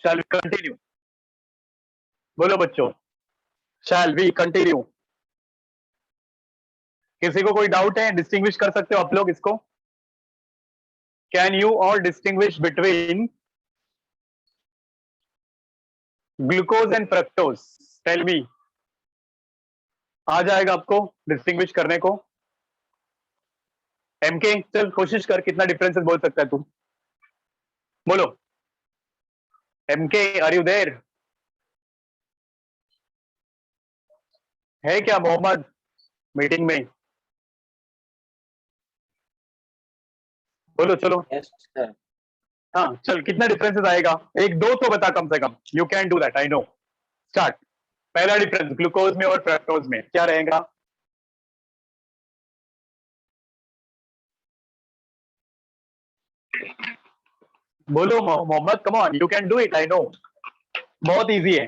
Shall we continue? बोलो बच्चों, shall we continue? किसी को कोई डाउट है? डिस्टिंग्विश कर सकते हो आप लोग इसको? Can you all distinguish between glucose and fructose? Tell me. आ जाएगा आपको डिस्टिंग्विश करने को? एमके चल कोशिश कर, कितना डिफरेंसेस बोल सकता है तू? बोलो एमके, आर यू देयर? है क्या मोहम्मद मीटिंग में? बोलो चलो। Yes sir. हाँ चल, कितना डिफरेंसेस आएगा? एक दो तो बता कम से कम। You can do that, I know. Start. पहला डिफरेंस ग्लूकोज में और फ्रक्टोज में क्या रहेगा? बोलो Mohammad, come on, you can do it, I know. बहुत इजी है।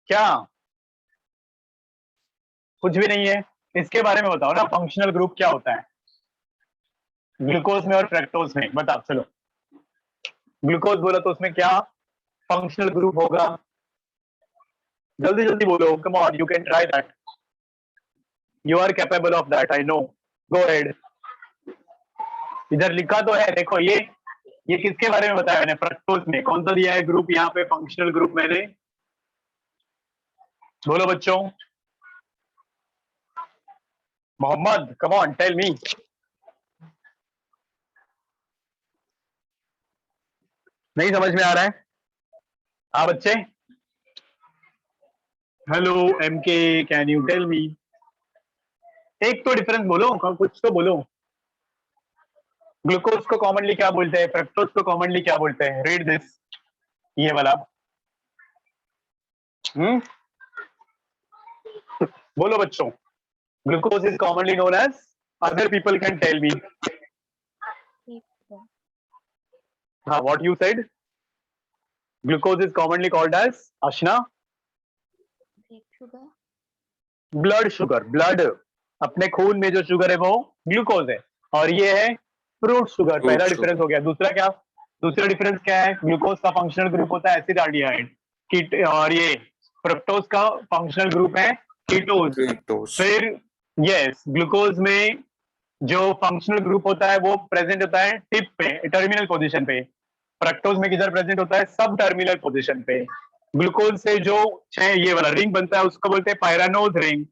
क्या? कुछ भी नहीं है? इसके बारे में बताओ ना, फंक्शनल ग्रुप क्या होता है ग्लूकोज में और फ्रक्टोज में? बताओ चलो। ग्लूकोज बोला तो उसमें क्या फंक्शनल ग्रुप होगा? जल्दी जल्दी बोलो, come on, you can try that, you are capable of that, I know. Go ahead. इधर लिखा तो है, देखो ये किसके बारे में बताया मैंने? फ्रक्टोज में। कौन सा दिया है ग्रुप यहाँ पे, फंक्शनल ग्रुप मैंने? बोलो बच्चों। Mohammed come on, tell me. नहीं समझ में आ रहा है? हाँ बच्चे। Hello MK, can you tell me? एक तो डिफरेंस बोलो, कुछ तो बोलो। ग्लूकोज को कॉमनली क्या बोलते हैं? फ्रक्टोज को कॉमनली क्या बोलते हैं? रीड दिस, ये वाला। बोलो बच्चों। Glucose is commonly known as, other people can tell me. हाँ, what you said? Glucose is commonly called as Ashna? Blood sugar. Blood, अपने खून में जो शुगर है वो ग्लूकोज है, और ये है फ्रूट शुगर। पहला डिफरेंस हो गया। दूसरा क्या? दूसरा डिफरेंस क्या है? ग्लूकोज का फंक्शनल ग्रुप होता है एसिडाल्डिहाइड, और ये फ्रक्टोज का फंक्शनल ग्रुप है कीटोज। फिर यस, ग्लूकोज में जो फंक्शनल ग्रुप होता है वो प्रेजेंट होता है टिप पे, टर्मिनल पोजीशन पे। फ्रक्टोज में किधर प्रेजेंट होता है? सब टर्मिनल पोजीशन पे। ग्लूकोज से जो ये वाला रिंग बनता है उसको बोलते हैं पायरानोज रिंग।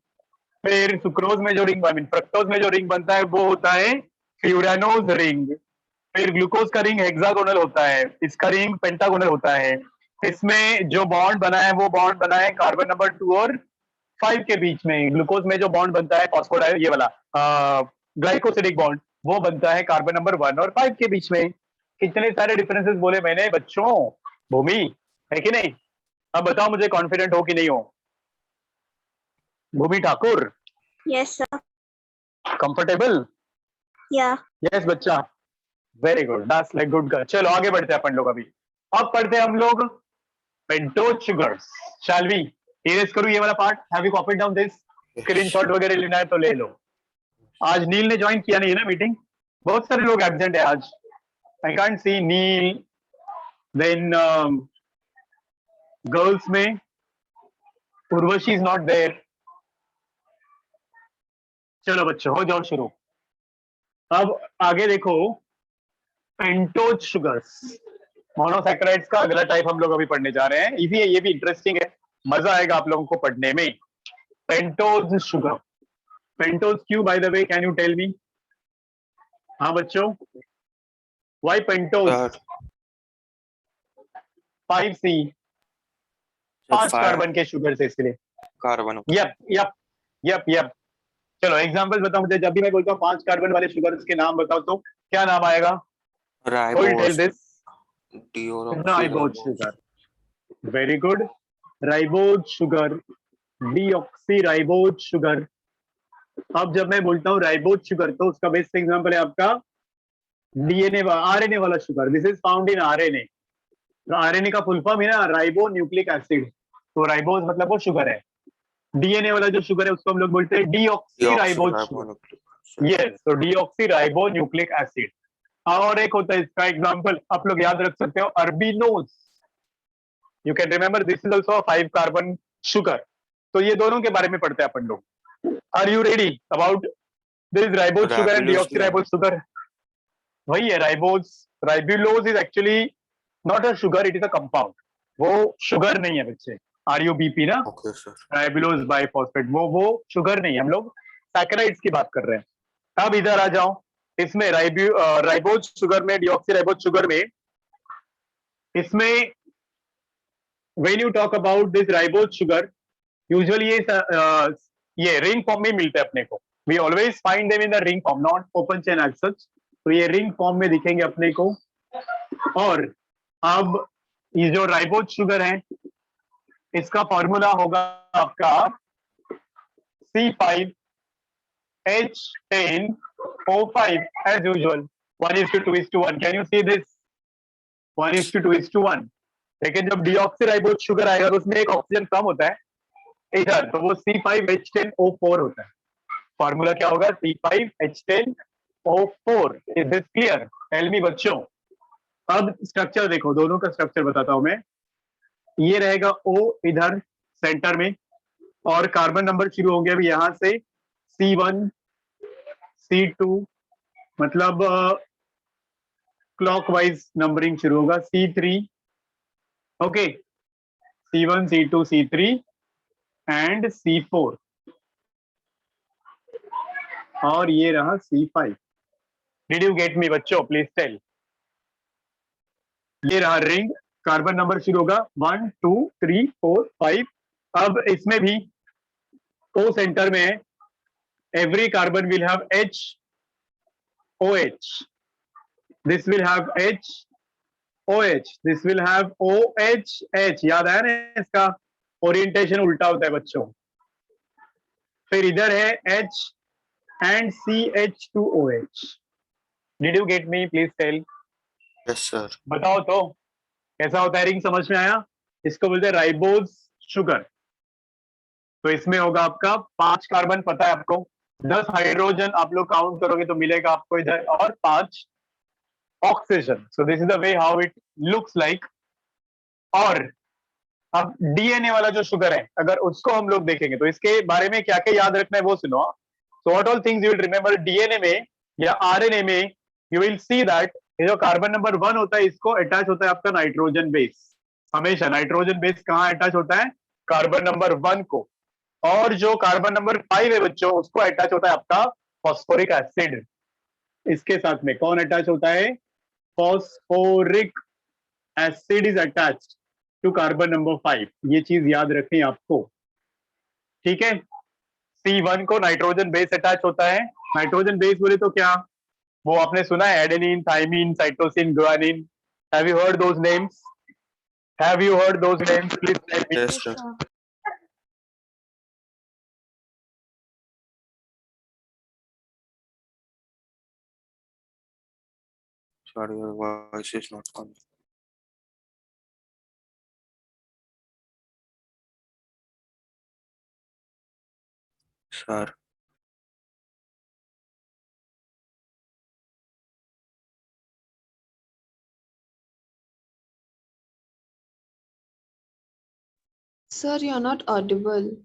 फिर सुक्रोज में जो रिंग, आई मीन फ्रक्टोज में जो रिंग बनता है वो होता है फ्यूरानोज रिंग। फिर ग्लूकोज का रिंग हेक्सागोनल होता है, इसका रिंग पेंटागोनल होता है। इसमें जो बॉन्ड बना है वो बॉन्ड बना है कार्बन नंबर 2 और 5 के बीच में। ग्लूकोज में जो बॉन्ड बनता है फॉस्फोडाइल, ये वाला ग्लाइकोसिडिक बॉन्ड, वो बनता है कार्बन नंबर 1 और 5 के बीच में। कितने सारे डिफरेंसेस बोले मैंने बच्चों? भूमि, है कि नहीं? अब बताओ मुझे, कॉन्फिडेंट हो कि नहीं हो? भूमि ठाकुर, यस सर। कंफर्टेबल? या यस बच्चा, very good, that's like good girl. चलो आगे बढ़ते हैं अपन लोग। अभी अब पढ़ते हैं हम लोग pentose sugars. Shall we? Erase करूं ये वाला part? Have you copied down this? Screenshot वगैरह लेना है तो ले लो। आज नील ने ज्वाइन किया नहीं है ना मीटिंग? बहुत सारे लोग एब्सेंट है आज। I can't see Neel. Then girls में उर्वशी इज नॉट देयर। चलो बच्चों, हो जाओ शुरू। अब आगे देखो, पेंटोज शुगर्स, मोनोसैकेराइड्स का अगला टाइप हम लोग अभी पढ़ने जा रहे हैं। इजी है, ये भी इंटरेस्टिंग है, मजा आएगा आप लोगों को पढ़ने में। Pentose sugar. पेंटोज क्यों, by the way, can you tell me? हाँ बच्चों, व्हाई पेंटोज? 5C, 5 कार्बन के शुगर से, इसलिए carbon. Yup yup yup yup. चलो एग्जांपल बताओ मुझे, जब भी मैं बोलता हूँ 5 कार्बन वाले शुगर के नाम बताओ तो क्या नाम आएगा? Ribose, ribose sugar, very good. Ribose sugar, deoxy ribose sugar. अब जब मैं बोलता हूँ राइबोज शुगर तो उसका बेस्ट एग्जांपल है आपका डीएनए आरएनए वाला sugar. This is found in RNA. RNA का फुल फॉर्म है ना राइबो न्यूक्लिक एसिड, तो राइबोज मतलब वो शुगर है। डीएनए वाला जो शुगर है उसको हम लोग बोलते हैं डीऑक्सी राइबोज शुगर। यस, तो डीऑक्सी राइबो न्यूक्लिक एसिड। और एक होता है इसका एग्जाम्पल आप लोग याद रख सकते हो, arabinose. You can remember this is also 5 carbon sugar. तो ये दोनों के बारे में पढ़ते हैं अपन लोग। Are you ready about this ribose sugar and ribulose क्या है? Deoxyribose sugar? वही है ribose. Ribulose is actually not a sugar, it is a compound. वो शुगर नहीं है बच्चे, आरयूबीपी ना, ओके सर। राइबुलोज बाइफॉस्फेट, वो शुगर नहीं है, हम लोग सैकराइड्स की बात कर रहे हैं। अब इधर आ जाओ, इसमें राइबोज शुगर में, डीऑक्सीराइबोज शुगर में, इसमें when you talk about this ribose sugar, usually ये रिंग फॉर्म में मिलते हैं अपने को। We always find them in the ring form, not open chain as such. तो ये रिंग फॉर्म में दिखेंगे अपने को। और अब ये जो राइबोज शुगर है, इसका फॉर्मूला होगा आपका C5H10O5 as usual, 1:2:1. Can you see this? 1:2:1. लेकिन जब डीऑक्सीराइबोज शुगर आएगा तो उसमें एक ऑक्सीजन कम होता है इधर, तो वो C5H10O4 होता है। फॉर्मूला क्या होगा? C5H10O4। Is this clear? Tell me बच्चों। अब स्ट्रक्चर देखो, दोनों का स्ट्रक्चर बताता हूं मैं। ये रहेगा O इधर सेंटर में, और कार्बन नंबर शुरू होंगे अभी यहां से C1 C2, मतलब क्लॉकवाइज नंबरिंग शुरू होगा, C3, okay, C1 C2 C3 and C4, और ये रहा C5। Did you get me बच्चों? Please tell. ये रहा रिंग, कार्बन नंबर शुरू होगा 1 2 3 4 5। अब इसमें भी O सेंटर में है, every carbon will have HOH, this will have HOH, this will have OHH। याद आया ना? इसका ओरिएंटेशन उल्टा होता है बच्चों। फिर इधर है H and CH2OH। Did you get me? Please tell. Yes sir. बताओ तो कैसा होता है रिंग, समझ में आया? इसको बोलते हैं राइबोज शुगर। तो इसमें होगा आपका 5 कार्बन, पता है आपको, 10 हाइड्रोजन आप लोग काउंट करोगे तो मिलेगा आपको इधर, और 5 oxygen. So this is the way how it looks like. और अब डीएनए वाला जो शुगर है, अगर उसको हम लोग देखेंगे तो इसके बारे में क्या क्या याद रखना है वो सुनो। So what all things you will remember DNA में या आरएनए में, यू विल सी दैट ये जो कार्बन नंबर 1 होता है, इसको अटैच होता है आपका नाइट्रोजन बेस। हमेशा नाइट्रोजन बेस कहाँ अटैच होता है? कार्बन नंबर 1 को। और जो कार्बन नंबर 5 है बच्चों, उसको अटैच होता है आपका फॉस्फोरिक एसिड। इसके साथ में कौन अटैच होता है? Phosphoric acid is attached to carbon number 5। ये चीज याद रखें आपको, ठीक है? C1 को नाइट्रोजन बेस अटैच होता है। नाइट्रोजन बेस बोले तो क्या? वो आपने सुना है, adenine, thymine, cytosine, guanine. Have you heard those names? Have you heard those names? Please tell me. Yes Yes, sir. sir. Sorry, your voice is not coming. Sir. Sir, you're not audible.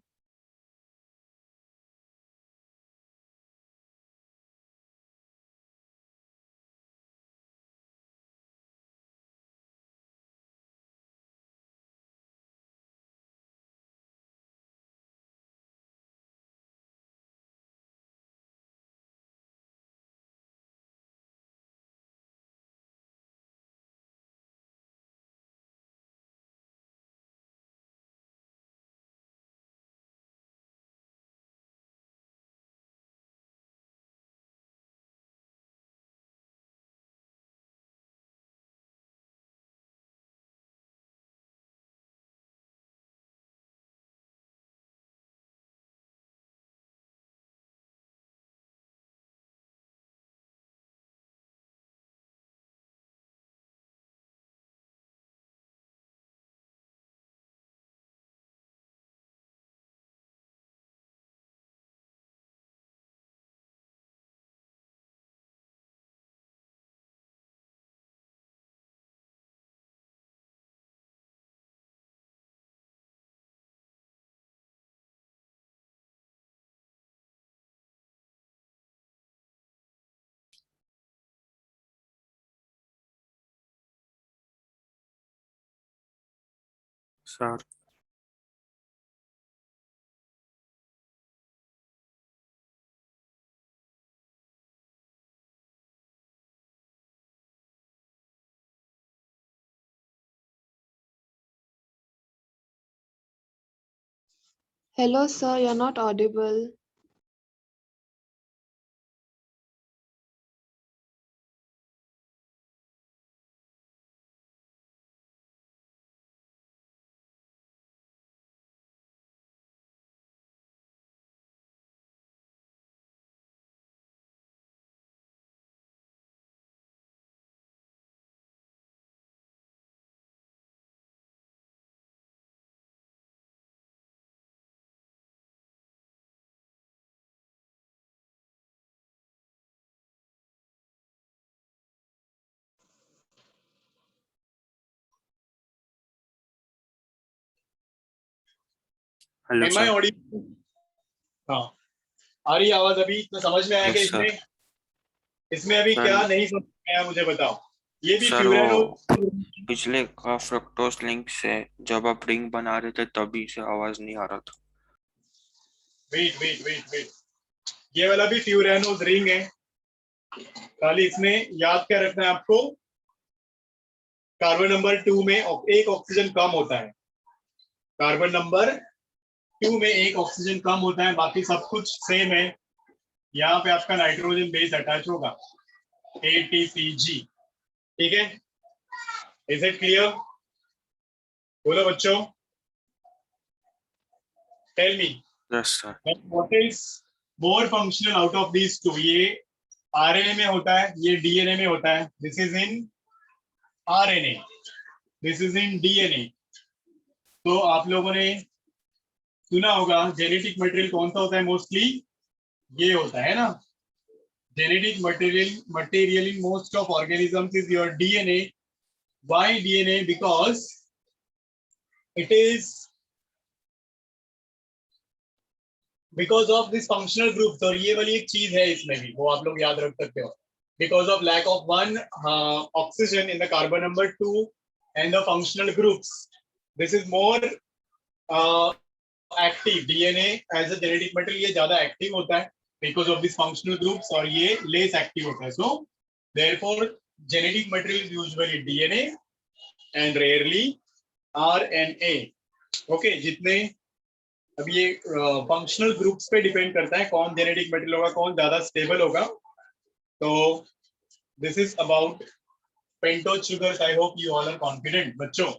sir, Hello, sir, you're not audible. hello Am I sir, audible? हाँ, आ रही आवाज अभी तो समझ में आया कि yes sir, इसमें इसमें अभी Sir, क्या नहीं समझ में आया मुझे बताओ। ये भी सर फ्यूरेनो। वो पिछले का फ्रक्टोज लिंक से जब आप रिंग बना रहे थे तभी से आवाज नहीं आ रहा था। वेट, ये वाला भी फ्यूरेनोज रिंग है। खाली इसमें याद क्या रखना है आपको, कार्बन नंबर 2 में एक ऑक्सीजन कम होता है। कार्बन नंबर 2 में एक ऑक्सीजन कम होता है, बाकी सब कुछ सेम है। यहाँ पे आपका नाइट्रोजन बेस अटैच होगा, ATCG। ठीक है, इज इट क्लियर? बोलो बच्चों, tell me Yes sir, what is more functional out of these two. ये आरएनए में होता है, ये डीएनए में होता है। This is in RNA, this is in DNA. तो आप लोगों ने सुना होगा जेनेटिक मटेरियल कौन सा होता है मोस्टली, ये होता है ना। Genetic material in most of organisms is your DNA. Why DNA? Because it is because of this functional group. और ये वाली एक चीज है इसमें भी, वो आप लोग याद रख सकते हो। Because of lack of one oxygen in the carbon number 2 and the functional groups, this is more active. DNA as a genetic material ये ज्यादा एक्टिव होता है because of this functional groups, और ये लेस एक्टिव होता है। So therefore genetic material usually DNA and rarely RNA. Okay, जितने अब ये फंक्शनल ग्रुप्स पे डिपेंड करता है कौन जेनेटिक मटेरियल होगा, कौन ज्यादा स्टेबल होगा। तो this is about pentose sugars. I hope you all are confident बच्चों।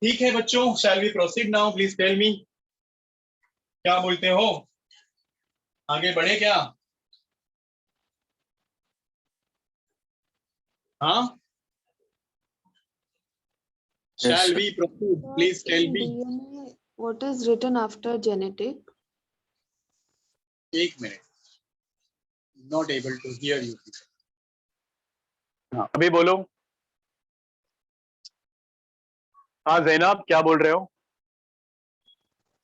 ठीक है बच्चों, shall we proceed now? Please tell me, क्या बोलते हो, आगे बढ़े क्या? हाँ, yes shall sir, we proceed? Sir, Please tell in me. DNA, what is written after genetic? एक minute, not able to hear you. हाँ, अभी बोलो। हाँ जैनब, क्या बोल रहे हो?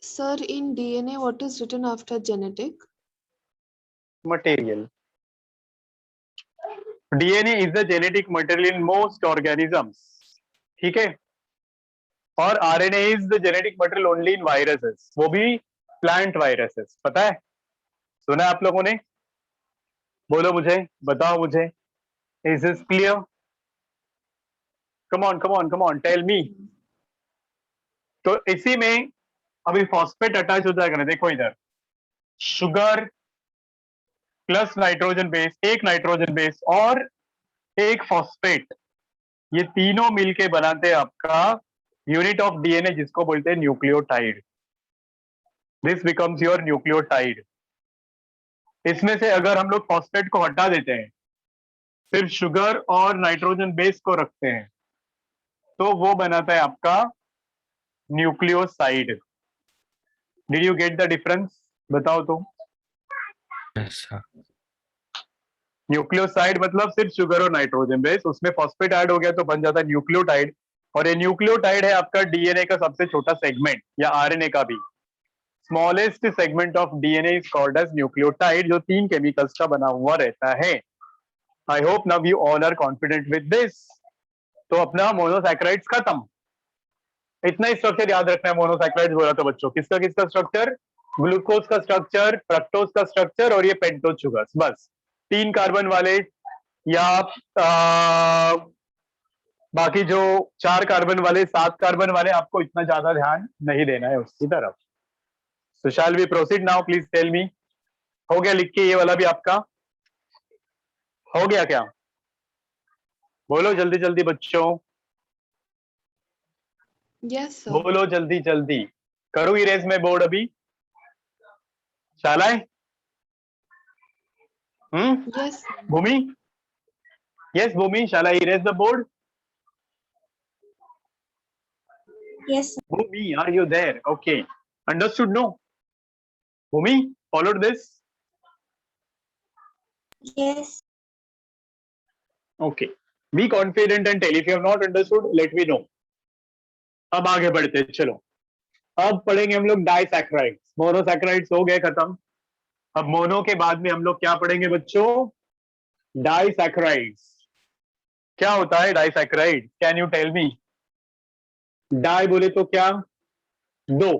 Sir, in DNA, what is written after genetic? Material. DNA is the genetic material in most organisms. ठीक है, और RNA is the genetic material only in viruses, वो भी प्लांट वायरसेस। पता है, सुना है आप लोगों ने? बोलो मुझे, बताओ मुझे, is this clear? Come on come on come on, tell me. तो इसी में अभी फॉस्फेट अटैच हो जाएगा ना, देखो इधर, शुगर प्लस नाइट्रोजन बेस, एक नाइट्रोजन बेस और एक फॉस्फेट, ये तीनों मिलके बनाते हैं आपका यूनिट ऑफ डीएनए, जिसको बोलते हैं nucleotide. This becomes your nucleotide. इसमें से अगर हम लोग फॉस्फेट को हटा देते हैं, सिर्फ शुगर और नाइट्रोजन बेस को रखते हैं, तो वो बनाता है आपका nucleoside. Did you get the difference? बताओ तो। yes sir, न्यूक्लियोसाइड मतलब सिर्फ शुगर और नाइट्रोजन बेस, उसमें फॉस्फेट ऐड हो गया तो बन जाता है न्यूक्लियोटाइड। और ये न्यूक्लियोटाइड है आपका डीएनए का सबसे छोटा सेगमेंट, या आरएनए का भी smallest segment of DNA is called as nucleotide, जो 3 केमिकल्स का बना हुआ रहता है। I hope now you all are confident with this. तो अपना मोनोसैकेराइड्स खत्म। इतना ही स्ट्रक्चर याद रखना है। मोनोसैकेराइड्स बोला तो बच्चों, किसका किसका स्ट्रक्चर? ग्लूकोज का स्ट्रक्चर, फ्रक्टोज का स्ट्रक्चर और ये पेंटोज शुगर्स, बस 3 कार्बन वाले या बाकी जो 4 कार्बन वाले, 7 कार्बन वाले, आपको इतना ज्यादा ध्यान नहीं देना है उसकी तरफ। So shall we proceed now? Please tell me. हो गया लिख के ये वाला भी आपका? हो गया क्या? बोलो जल्दी जल्दी बच्चों, Yes, sir. बोलो जल्दी जल्दी। करूँ इरेज में बोर्ड अभी? शालाएं? Yes, sir. Bhumi? Yes, Bhumi, shall I erase the board? Yes, sir. Bhumi, are you there? Okay. Understood, no? Bhumi, followed this? Yes. Okay. Be confident and tell. If you have not understood, let me know. अब आगे बढ़ते हैं, चलो। अब पढ़ेंगे हम लोग disaccharides. Monosaccharides हो गए खत्म। अब मोनो के बाद में हम लोग क्या पढ़ेंगे बच्चों? डाइसैकेराइड्स। क्या होता है disaccharide? Can you tell me? Di बोले तो क्या? 2,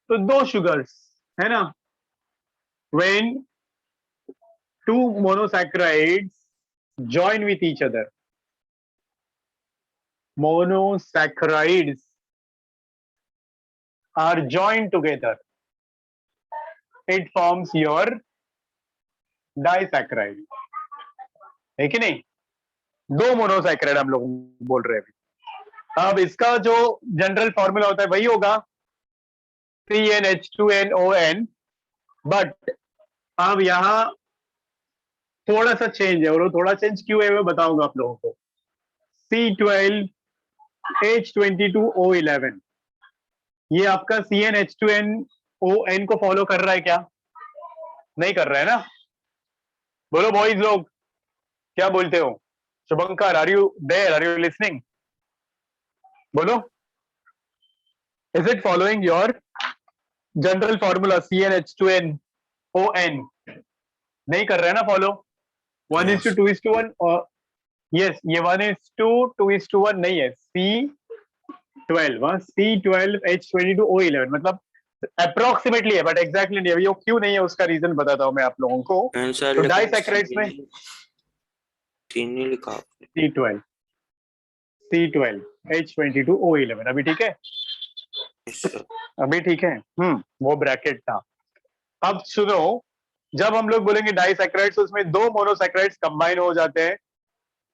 तो 2 शुगर्स है ना। when 2 monosaccharides join with each other, monosaccharides are joined together, it forms your disaccharide, है कि नहीं? 2 मोनोसैकेराइड हम लोग बोल रहे हैं अभी। अब इसका जो जनरल फॉर्मूला होता है वही होगा CnH2nOn, बट अब यहां थोड़ा सा चेंज है, और वो थोड़ा चेंज क्यों है मैं बताऊंगा आप लोगों को। C12H22O11, ये आपका CnH2nOn को फॉलो कर रहा है क्या? नहीं कर रहा है ना। बोलो बॉयज लोग, क्या बोलते हो? Shubhankar, are you there? Are you listening? बोलो, is it following your general formula CnH2nOn? नहीं कर रहे हैं ना फॉलो। 1:2:1 और यस, ये 1:2:1 नहीं है, C12H22O11, मतलब अप्रोक्सीमेटली है बट एग्जैक्टली नहीं है। ये क्यों नहीं है उसका रीजन बताता हूं मैं आप लोगों को। आंसर तो लिखा डाइसैकेराइड्स में 3 ही लिखा आपने। C12H22O11, अभी ठीक है? Yes, sir. अभी ठीक है। वो ब्रैकेट था। अब सुनो, जब हम लोग बोलेंगे डाइसैकेराइड्स, उसमें 2 मोनोसैकेराइड्स कंबाइन हो जाते हैं।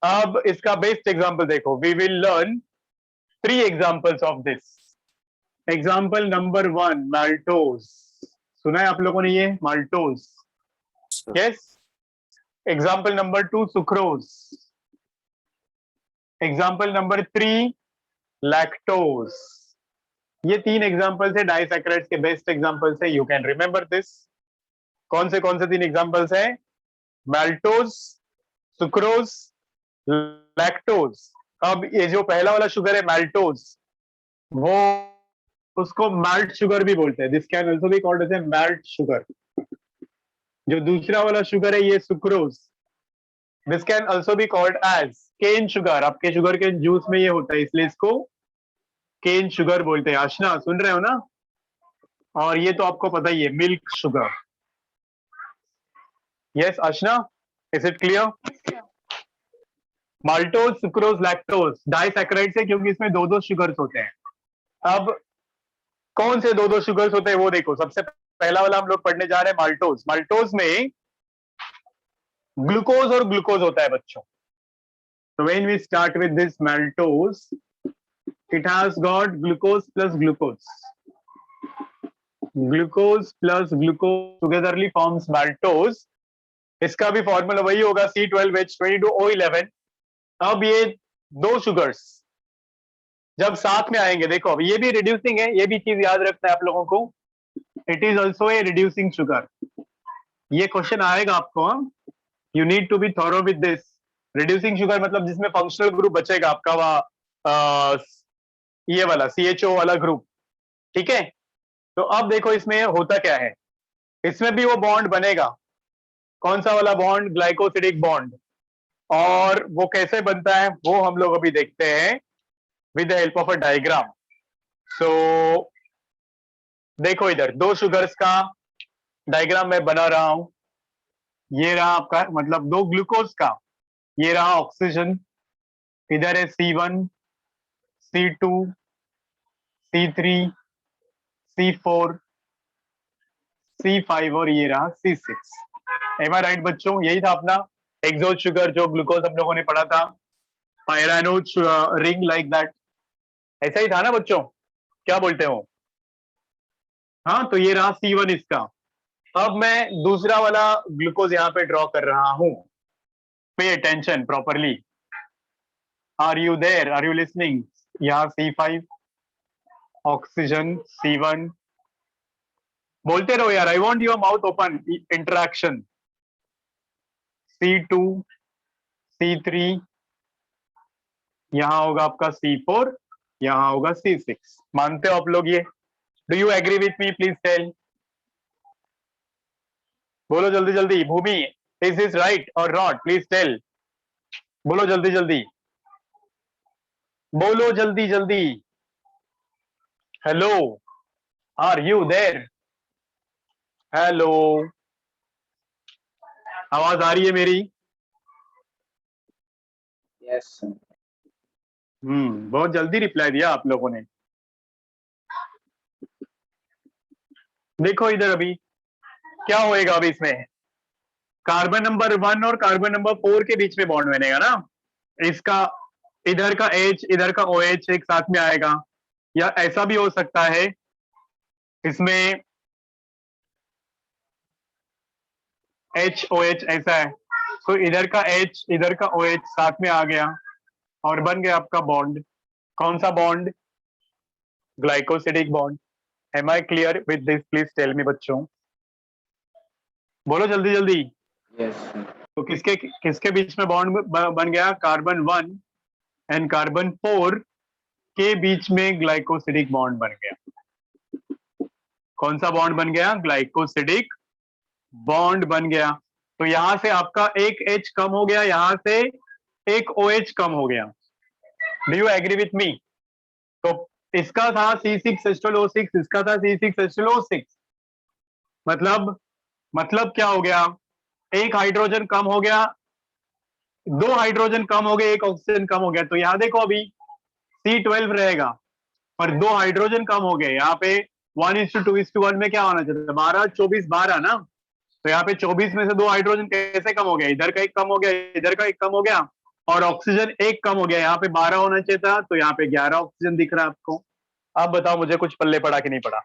अब इसका बेस्ट एग्जांपल देखो, we will learn 3 examples of this. Example number 1, maltose. सुना है आप लोगों ने ये maltose? Sir. Yes. Example number 2, sucrose. Example number 3, lactose. ये 3 एग्जांपल्स है डाइसैकेराइड्स के, बेस्ट एग्जांपल्स है। You can remember this. कौन से 3 एग्जांपल्स हैं? Maltose, sucrose, lactose. अब ये जो पहला वाला शुगर है माल्टोज, वो उसको माल्ट शुगर भी बोलते हैं। This can also be called as a malt sugar. जो दूसरा वाला शुगर है ये sucrose, this can also be called as cane sugar. आपके शुगर के जूस में ये होता है, इसलिए इसको केन शुगर बोलते हैं। आशना, सुन रहे हो ना? और ये तो आपको पता ही है, milk sugar. Yes Aashna, is it clear? Maltose, sucrose, lactose disaccharides है क्योंकि इसमें 2-2 शुगर्स होते हैं। अब कौन से 2-2 शुगर्स होते हैं वो देखो। सबसे पहला वाला हम लोग पढ़ने जा रहे हैं माल्टोज। माल्टोज में ग्लूकोज और ग्लूकोज होता है बच्चों। So when we start with this maltose, it has got glucose plus glucose. Glucose plus glucose togetherly forms maltose. इसका भी फॉर्मूला वही होगा C12H22O11। अब ये 2 शुगर्स जब साथ में आएंगे, देखो अब ये भी रिड्यूसिंग है, ये भी चीज याद रखना है आप लोगों को। It is also a reducing sugar. ये क्वेश्चन आएगा आपको। You need to be thorough with this. Reducing sugar मतलब जिसमें फंक्शनल ग्रुप बचेगा आपका, वह ये वाला CHO वाला ग्रुप, ठीक है? तो अब देखो इसमें होता क्या है, इसमें भी वो बॉन्ड बनेगा। कौन सा वाला बॉन्ड? Glycosidic bond. और वो कैसे बनता है वो हम लोग अभी देखते हैं with the help of a diagram. So देखो इधर दो शुगर्स का डायग्राम मैं बना रहा हूं। ये रहा आपका, मतलब दो ग्लूकोज का, ये रहा ऑक्सीजन, इधर है C1, C2, C3, C4, C5 और ये रहा C6। एम आई राइट बच्चों? यही था अपना एक्सोज शुगर जो ग्लूकोज हम लोगों ने पढ़ा था, पायरानोज रिंग लाइक दैट। ऐसा ही था ना बच्चों? क्या बोलते हो? हाँ, तो ये रहा C1 इसका। अब मैं दूसरा वाला ग्लूकोज यहाँ पे ड्रॉ कर रहा हूं। Pay attention properly. Are you there? Are you listening? यहाँ C5, ऑक्सीजन C1। बोलते रहो यार, I want your mouth open. Interaction C2, C3, यहाँ होगा आपका C4, यहाँ होगा C6। मानते हो आप लोग ये? Do you agree with me? Please tell. बोलो जल्दी जल्दी। भूमि, इज दिस राइट और नॉट? Please tell. बोलो जल्दी जल्दी, बोलो जल्दी जल्दी। Hello, are you there? Hello, आवाज आ रही है मेरी? यस बहुत जल्दी रिप्लाई दिया आप लोगों ने। देखो इधर अभी क्या होएगा। अभी इसमें कार्बन नंबर 1 और कार्बन नंबर 4 के बीच में बॉन्ड बनेगा ना। इसका इधर का H इधर का OH एक साथ में आएगा, या ऐसा भी हो सकता है इसमें HOH ऐसा है, तो इधर का H इधर का OH साथ में आ गया और बन गया आपका बॉन्ड। कौन सा bond? Glycosidic bond. Am I clear with this? Please tell me बच्चों, बोलो जल्दी जल्दी। यस तो किसके किसके बीच में बॉन्ड बन गया? कार्बन 1 एंड कार्बन 4 के बीच में ग्लाइकोसिडिक बॉन्ड बन गया। कौन सा बॉन्ड बन गया? ग्लाइकोसिडिक बॉन्ड बन गया। तो यहां से आपका एक H कम हो गया, यहां से एक OH कम हो गया। Do you agree with me? तो इसका था C6H12O6, इसका था C6H12O6। मतलब क्या हो गया? एक हाइड्रोजन कम हो गया, दो हाइड्रोजन कम हो गए, एक ऑक्सीजन कम हो गया। तो यहां देखो अभी C12 रहेगा, पर दो हाइड्रोजन कम हो गए। यहाँ पे 1:2:1 में क्या होना चाहिए? 12, 24, 12 ना। तो यहाँ पे 24 में से दो हाइड्रोजन कैसे कम हो गया? इधर का एक कम हो गया, इधर का एक कम हो गया, और ऑक्सीजन एक कम हो गया। यहाँ पे 12 होना चाहिए था, तो यहाँ पे 11 ऑक्सीजन दिख रहा है आपको। अब बताओ मुझे कुछ पल्ले पड़ा कि नहीं पड़ा?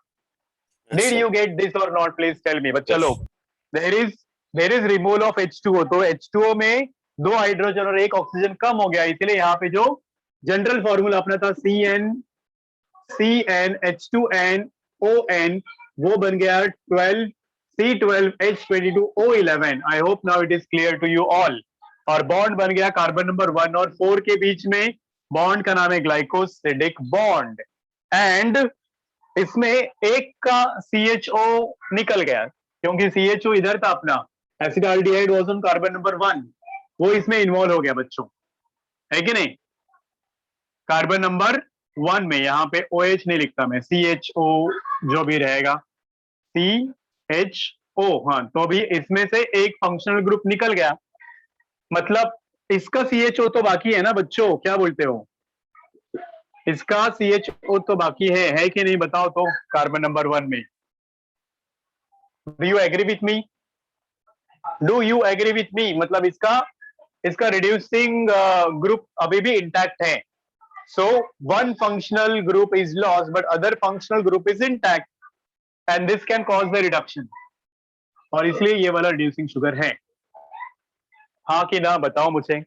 डिड यू गेट दिस और नॉट? प्लीज टेल मी बच्चा लोग। There is removal of H2O। तो H2O में दो हाइड्रोजन और एक ऑक्सीजन कम हो गया, इसलिए यहाँ पे जो जनरल फॉर्मूला अपना था CnH2nOn, वो बन गया 12 C12H22O11। I hope now it is clear to you all. और बॉन्ड बन गया कार्बन नंबर 1 और 4 के बीच में। बॉन्ड का नाम है ग्लाइकोसिडिक बॉन्ड। एंड इसमें एक का CHO निकल गया, क्योंकि CHO इधर था अपना, एसिडाल्डिहाइड वाज ऑन कार्बन नंबर 1, वो इसमें इन्वॉल्व हो गया बच्चों, है कि नहीं? कार्बन नंबर 1 में यहाँ पे OH नहीं लिखता मैं, CHO जो भी रहेगा, CHO। हाँ, तो अभी इसमें से एक फंक्शनल ग्रुप निकल गया, मतलब इसका CHO तो बाकी है ना बच्चों, क्या बोलते हो? इसका CHO तो बाकी है कि नहीं? बताओ तो। कार्बन नंबर 1 में do you agree with me? Do you agree with me? मतलब इसका रिड्यूसिंग ग्रुप अभी भी इंटैक्ट है। So one functional group is lost but other functional group is intact, and this can cause the reduction, और इसलिए ये वाला reducing sugar है। हाँ कि ना बताओ मुझे,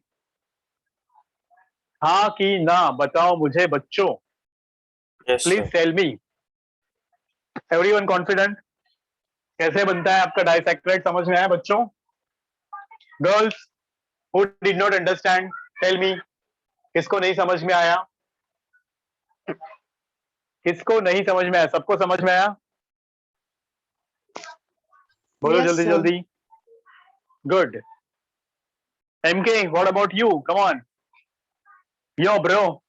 हाँ कि ना बताओ मुझे बच्चों। Yes, please sir. Tell me. Everyone confident? कैसे बनता है आपका डाइसैक्राइड? समझ में आया बच्चों? Girls who did not understand, tell me. किसको नहीं समझ में आया? किसको नहीं समझ में आया? सबको समझ में आया? बोलो Yes, जल्दी sir. जल्दी. Good. MK, what about you? Come on. Yo, bro.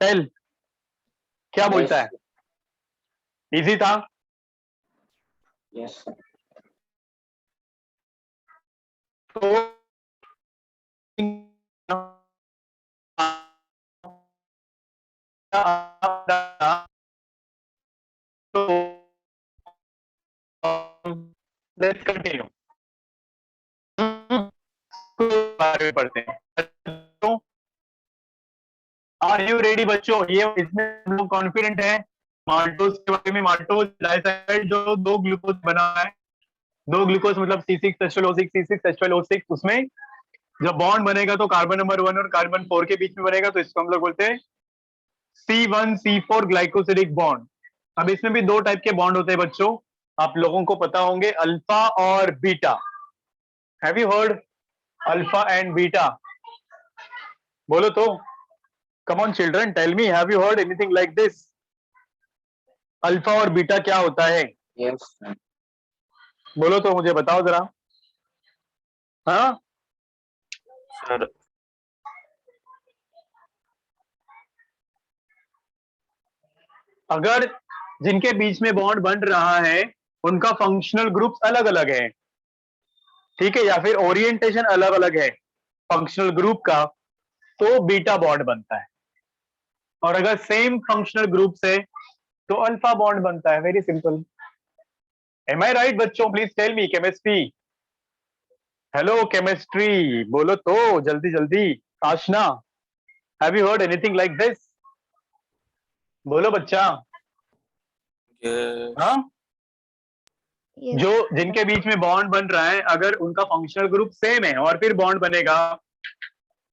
Tell. क्या बोलता है? Easy था? Yes. तो लेट्स कंटिन्यू. बारे में पढ़ते हैं. आर यू रेडी बच्चों? ये इसमें हम लोग कॉन्फिडेंट है. माल्टोज के बारे में. माल्टोज डाइसाइड जो दो ग्लूकोज बना है, दो ग्लूकोज मतलब C6H12O6 C6H12O6, उसमें जब बॉन्ड बनेगा तो कार्बन नंबर 1 और कार्बन 4 के बीच में बनेगा, तो इसको हम लोग बोलते हैं C1C4 ग्लाइकोसिलिक बॉन्ड. अब इसमें भी दो टाइप के बॉन्ड होते हैं बच्चों, आप लोगों को पता होंगे, अल्फा और beta. Have you heard alpha and beta? बोलो तो. Come on children, tell me, have you heard anything like this? Alpha और बीटा क्या होता है? Yes. बोलो तो, मुझे बताओ जरा. हाँ, सर अगर जिनके बीच में बॉन्ड बन रहा है उनका फंक्शनल ग्रुप्स अलग अलग है, ठीक है, या फिर ओरिएंटेशन अलग अलग है फंक्शनल ग्रुप का, तो बीटा बॉन्ड बनता है. और अगर सेम फंक्शनल ग्रुप से तो अल्फा बॉन्ड बनता है. Very simple. Am I right बच्चों? Please tell me. Chemistry, hello chemistry, बोलो तो जल्दी जल्दी. Aashna, have you heard anything like this? बोलो बच्चा. ये हाँ, Yes. जो जिनके बीच में बॉन्ड बन रहा है, अगर उनका फंक्शनल ग्रुप सेम है और फिर बॉन्ड बनेगा,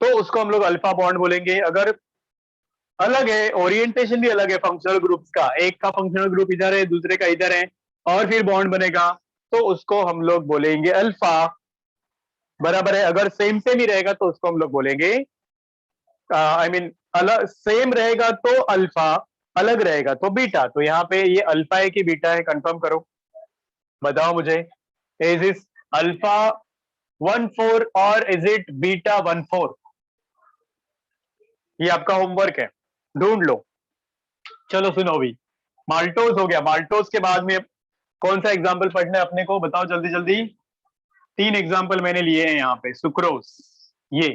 तो उसको हम लोग अल्फा बॉन्ड बोलेंगे. अगर अलग है, ओरिएंटेशन भी अलग है फंक्शनल ग्रुप्स का, एक का फंक्शनल ग्रुप इधर है, दूसरे का इधर है, और फिर बॉन्ड बनेगा, तो उसको हम लोग बोलेंगे अल्फा. बराबर है. अगर सेम सेम ही रहेगा तो उसको हम लोग बोलेंगे, आई मीन अलग, सेम रहेगा तो अल्फा, अलग रहेगा तो बीटा. तो यहाँ पे ये अल्फा है कि बीटा है, कंफर्म करो, बताओ मुझे. इज इस अल्फा 1,4 और इज इट बीटा 1,4? ये आपका होमवर्क है, ढूंढ लो. चलो सुनो अभी. माल्टोज हो गया. माल्टोज के बाद में कौन सा एग्जाम्पल पढ़ना है अपने को? बताओ जल्दी जल्दी. 3 एग्जाम्पल मैंने लिए हैं यहाँ पे. सुक्रोज, ये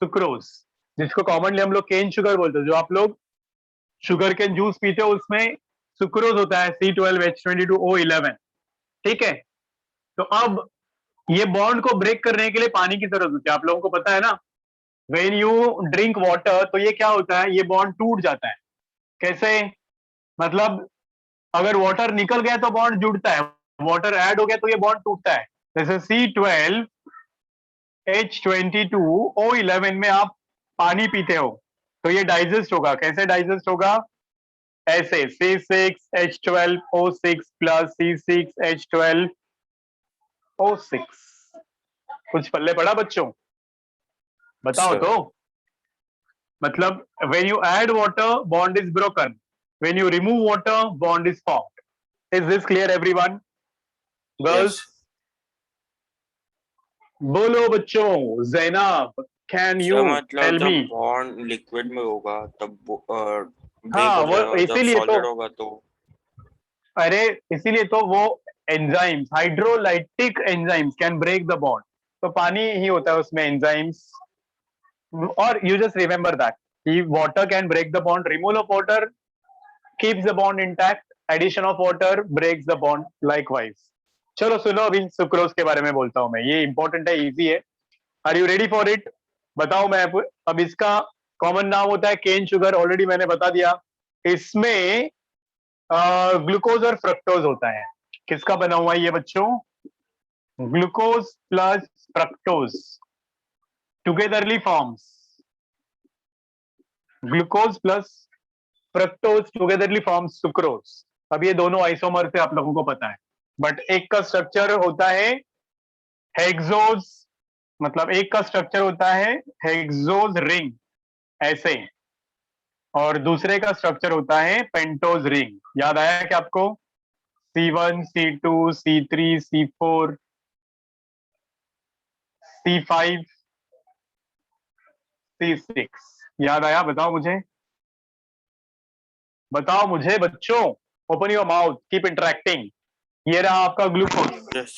सुक्रोज, जिसको कॉमनली हम लोग केन शुगर बोलते हैं. जो आप लोग शुगर केन जूस पीते हो उसमें सुक्रोज होता है, C12H22O11. ठीक है. तो अब ये बॉन्ड को ब्रेक करने के लिए पानी की जरूरत होती है, आप लोगों को पता है ना. वेन यू ड्रिंक वाटर, तो ये क्या होता है, ये बॉन्ड टूट जाता है. कैसे? मतलब अगर वाटर निकल गया तो बॉन्ड जुड़ता है, वाटर ऐड हो गया तो ये बॉन्ड टूटता है. जैसे C12H22O11 में आप पानी पीते हो तो ये डाइजेस्ट होगा. कैसे डाइजेस्ट होगा? ऐसे, C6H12O6 प्लस C6H12O6. कुछ पल्ले पड़ा बच्चों? बताओ सर तो. मतलब when you add water, bond is broken. When you remove water, bond is formed. Is this clear everyone? Girls? Yes बोलो बच्चों. जैनब, can you सर मतलब tell जब me? बॉन्ड लिक्विड में होगा तब ब्रेक हाँ, हो वो जाएगा, जब इसीलिए तो, सॉलिड होगा तो अरे इसीलिए तो वो enzymes, hydrolytic enzymes can break the bond. तो पानी ही होता है उसमें एंजाइम्स. और you just remember that water can break the bond. Removal of water keeps the bond intact. Addition of water breaks the bond likewise. चलो सुनो, अभी sucrose के बारे में बोलता हूं मैं. ये इंपॉर्टेंट है, इजी है. Are you ready for it? बताओ. मैं अब इसका कॉमन नाम होता है केन शुगर, ऑलरेडी मैंने बता दिया. इसमें ग्लूकोज और फ्रक्टोज होता है. किसका बना हुआ है ये बच्चों? Glucose plus fructose togetherly forms, glucose plus fructose togetherly forms sucrose. अब ये दोनों आइसोमर से आप लोगों को पता है, बट एक का स्ट्रक्चर होता है हेक्सोज, मतलब एक का स्ट्रक्चर होता है हेक्सोज रिंग ऐसे, और दूसरे का स्ट्रक्चर होता है पेंटोज रिंग. याद आया क्या आपको? C1, C2, C3, C4, C5, C6। याद आया? बताओ मुझे बच्चों। Open your mouth, keep interacting. ये रहा आपका ग्लूकोज, Yes.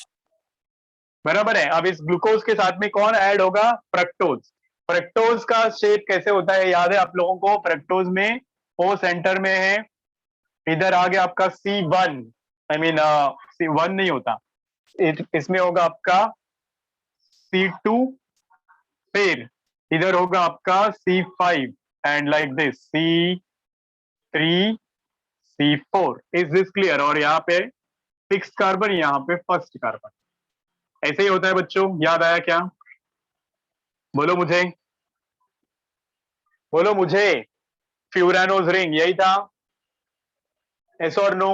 बराबर है। अब इस ग्लूकोज के साथ में कौन ऐड होगा? फ्रक्टोज। फ्रक्टोज का शेप कैसे होता है याद है आप लोगों को? फ्रक्टोज में ओ सेंटर में है, इधर आ गया आपका C1, आई मीन C1 नहीं होता, इसमें होगा आपका C2, फिर इधर होगा आपका C5 and like this C3, C4। Is this clear? और यहाँ पे 6 कार्बन, यहाँ पे फर्स्ट कार्बन। ऐसे ही होता है बच्चों। याद आया क्या? बोलो मुझे, बोलो मुझे। फ्यूरानोज रिंग यही था? एस और नो?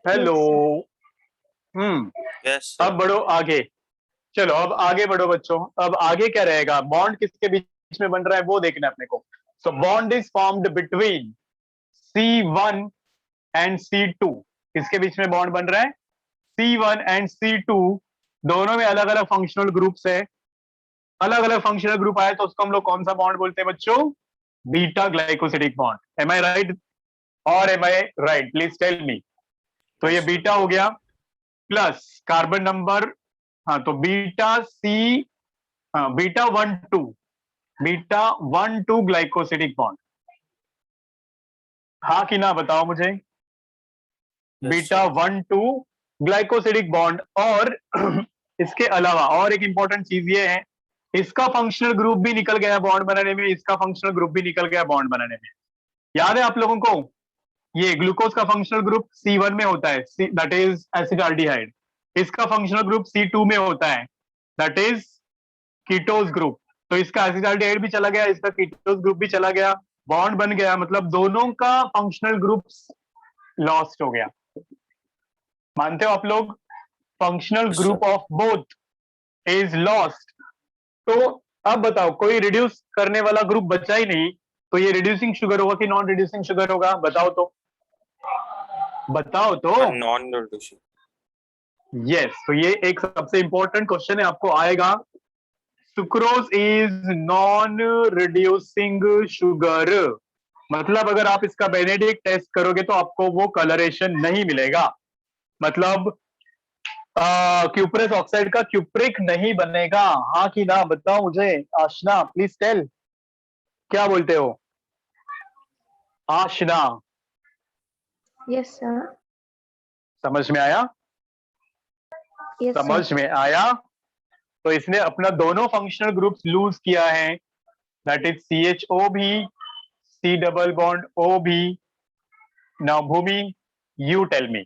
हेलो। Yes, sir. अब बढ़ो आगे। चलो अब आगे बढ़ो बच्चों। अब आगे क्या रहेगा? बॉन्ड किसके बीच में बन रहा है वो देखना है अपने को। So bond is formed between C1 and C2। किसके बीच में बॉन्ड बन रहा है? C1 एंड C2 दोनों में अलग अलग फंक्शनल ग्रुप्स है। अलग अलग फंक्शनल ग्रुप आए तो उसको हम लोग कौन सा बॉन्ड बोलते हैं बच्चों? Beta glycosidic bond. Am I right और am I right? Please tell me. तो ये Yes. बीटा हो गया प्लस कार्बन नंबर, हाँ तो बीटा C, हाँ बीटा 1 2 ग्लाइकोसिडिक बॉन्ड। हाँ कि ना बताओ मुझे। Yes, beta sir. 1 2 glycosidic bond. और इसके अलावा और एक इंपॉर्टेंट चीज ये है, इसका फंक्शनल ग्रुप भी निकल गया बॉन्ड बनाने में, इसका फंक्शनल ग्रुप भी निकल गया बॉन्ड बनाने में। याद है आप लोगों को? ये ग्लूकोज का फंक्शनल ग्रुप C1 में होता है, दैट इज एसिटाल्डिहाइड। इसका फंक्शनल ग्रुप C2 में होता है, दैट इज कीटोज ग्रुप। तो इसका एसिटाल्डिहाइड भी चला गया, इसका कीटोज ग्रुप भी चला गया, बॉन्ड बन गया, मतलब दोनों का फंक्शनल ग्रुप लॉस्ट हो गया। मानते हो आप लोग? Functional Yes, group sir. Of both is lost. तो अब बताओ, कोई रिड्यूस करने वाला ग्रुप बचा ही नहीं, तो ये रिड्यूसिंग शुगर होगा कि नॉन रिड्यूसिंग शुगर होगा? बताओ तो, बताओ तो। Non-reducing. यस, तो ये एक सबसे इंपॉर्टेंट क्वेश्चन है, आपको आएगा। Sucrose is non reducing sugar, मतलब अगर आप इसका बेनेडिक्ट टेस्ट करोगे तो आपको वो कलरेशन नहीं मिलेगा, मतलब क्यूपरस ऑक्साइड का क्यूप्रिक नहीं बनेगा। हाँ कि ना बताओ मुझे। आशना प्लीज टेल, क्या बोलते हो? आशना, Yes, sir. समझ में आया? Yes, sir. समझ में आया? तो इसने अपना दोनों फंक्शनल ग्रुप्स लूज किया है, दैट इज CHO भी, C डबल बॉन्ड O भी। Now Bhumi, you tell me,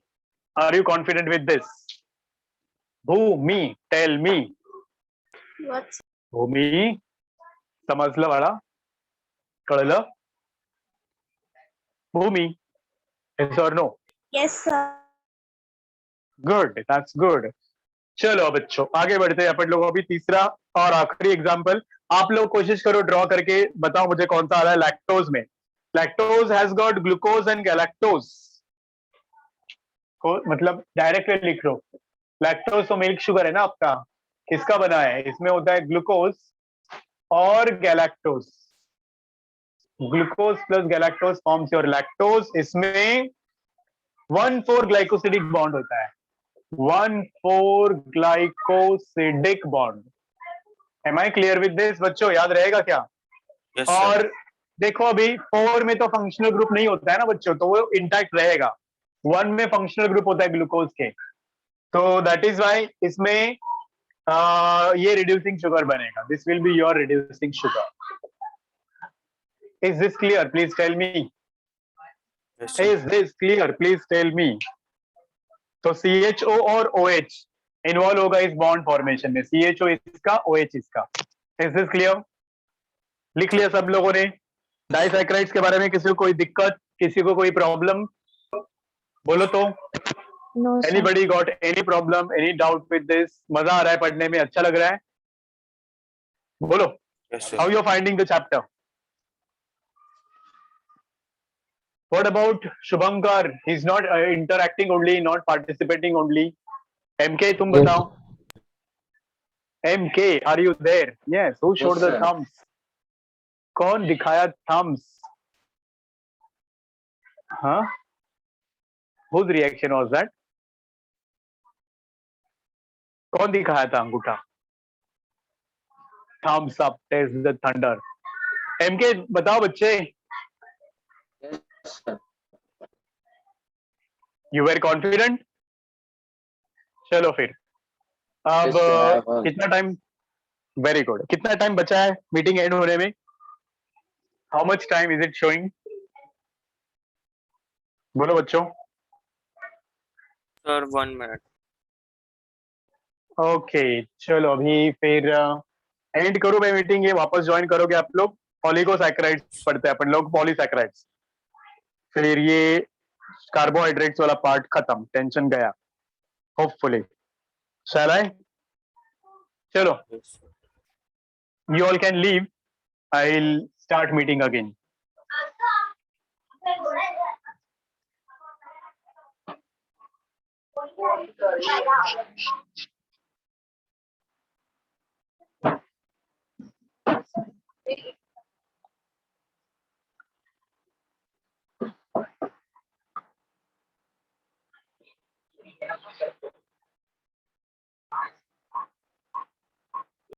are you confident with this? Bhumi tell me. What? Bhumi समजलं बाळा? कळलं? Bhumi, yes or no? Yes, sir. Good, that's good. चलो बच्चों आगे बढ़ते हैं अपन लोग। अभी तीसरा और आखिरी एग्जांपल, आप लोग कोशिश करो ड्रॉ करके बताओ मुझे कौन सा आ रहा है। लैक्टोज में, lactose has got glucose and galactose को, मतलब डायरेक्टली लिख लो। लैक्टोज तो मिल्क शुगर है ना आपका, किसका बना है? इसमें होता है ग्लूकोज और galactose. Glucose plus galactose forms your lactose. इसमें 1,4 ग्लाइकोसिडिक बॉन्ड होता है, 1,4 glycosidic bond. Am I clear with this बच्चों? याद रहेगा क्या? Yes, sir. और देखो अभी 4 में तो फंक्शनल ग्रुप नहीं होता है ना बच्चों, तो वो इंटैक्ट रहेगा। 1 में फंक्शनल ग्रुप होता है ग्लूकोज के, तो दैट इज वाई इसमें ये रिड्यूसिंग शुगर बनेगा। This will be your reducing sugar. Is this clear? Please tell me. Yes, sir. Is this clear? Please tell me. तो CHO और OH इन्वॉल्व होगा इस बॉन्ड फॉर्मेशन में, CHO इसका, OH इसका। Is this clear? लिख लिया सब लोगों ने? डाइसैकेराइड्स के बारे में किसी को कोई दिक्कत, किसी को कोई प्रॉब्लम? बोलो तो। No, sir. Anybody got any problem, any doubt with this? मजा आ रहा है पढ़ने में? अच्छा लग रहा है? बोलो, Yes, sir. How you are finding the chapter? What about Shubhankar? He's not interacting only, not participating only. MK, तुम Yes, बताओ. MK, are you there? Yes. Who showed the sir. thumbs? कौन दिखाया thumbs? Huh? Whose reaction was that? कौन दिखाया था अंगूठा? Thumbs up, taste the thunder. MK, बताओ बच्चे. Yes, sir. You were confident? चलो फिर. अब Yes, sir, I was. कितना टाइम? Very good. कितना टाइम बचा है मीटिंग एंड होने में? How much time is it showing? बोलो बच्चों. Sir 1 minute. ओके चलो अभी फिर एंड करो मैं मीटिंग. ये वापस ज्वाइन करोगे आप लोग. पॉलीगोसैकेराइड्स पढ़ते हैं अपन लोग. पॉलीसैकेराइड्स. फिर ये कार्बोहाइड्रेट्स वाला पार्ट खत्म. टेंशन गया होपफुली. शैल आई? चलो Yes, sir. you all can leave. I'll start meeting again.